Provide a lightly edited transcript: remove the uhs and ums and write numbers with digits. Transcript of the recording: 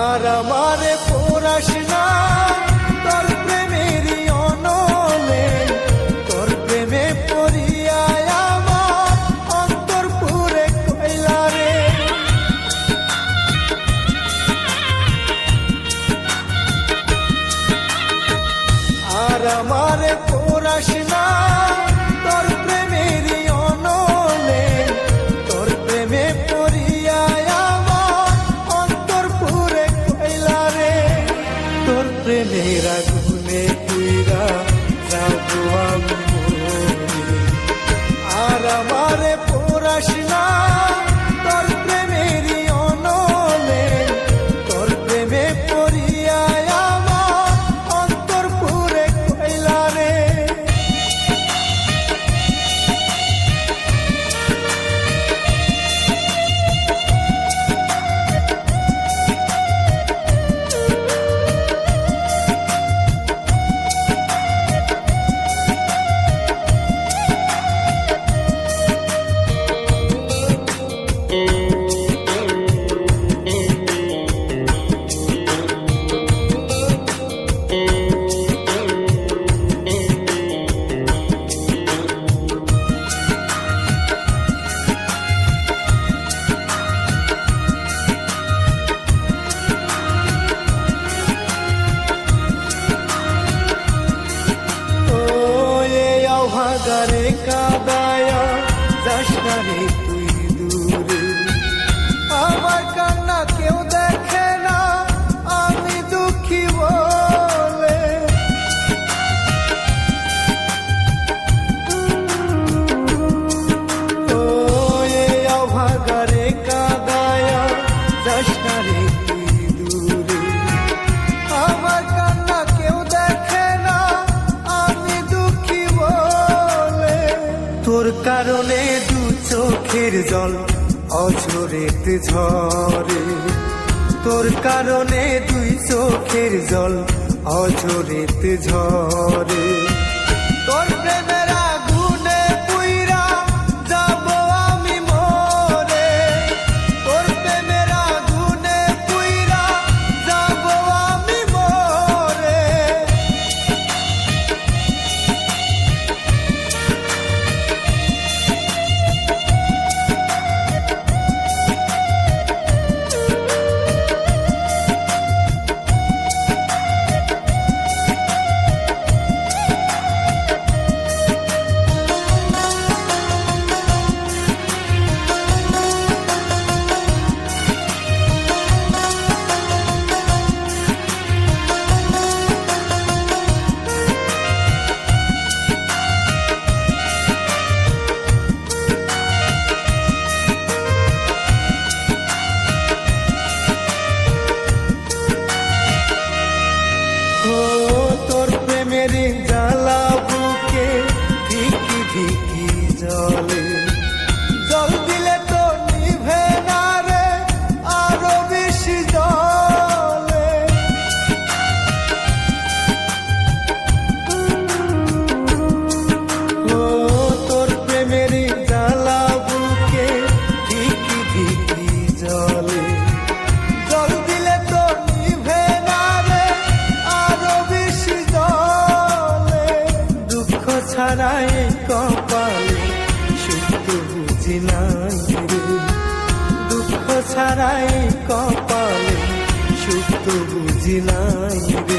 আর আমারে পোড়াস না তোর প্রেমেরই অনলে, তোর প্রেমে পড়িয়া আমার অন্তর পুরে কইলা রে। আর আমারে পোড়াস না তোর প্রেমেরই অনলে, তোর প্রেমে পড়িয়া প্রেমের আগুনে পুইরা যাবো আমি মরে। আর আমারে পোড়াস না তোর প্রেমেরই অনলে, তোর প্রেমে পড়িয়া আমার অন্তর পুরে কইলা রে। ভাগারে কাদায়া যাস না রে তুই দূরে, আমার কান্না কেউ দেখে না আমি দুঃখী বলে। ও ভাগারে কাদায়া যাস না রে তুই দূরে, আমার কান্না কেউ দেখে না আমি দুঃখী বলে। তোর কারণে দু চোখের জল অঝরেতে ঝরে, তোর কারণে দুই চোখের জল অঝরেতে ঝরে। তোর প্রেমের আগুনে পুইরা যাবো আমি মরে, তোর প্রেমের আগুনে পুইরা যাবো আমি মরে। তোর প্রেমের জ্বালা বুকে ধিকি ধিকি জলে, জল দিলে তো নিভে না রে আরো বেশি জলে। ও তোর প্রেমের জ্বালা বুকে ধিকি ধিকি জলে, জল দিলে তো নিভে না রে আরো বেশি জলে। দুঃখ ছাড়াই কপালে সুখ তো বুঝি নাই রে, দুঃখ ছাড়াই কপালে সুখ তো বুঝি নাই রে।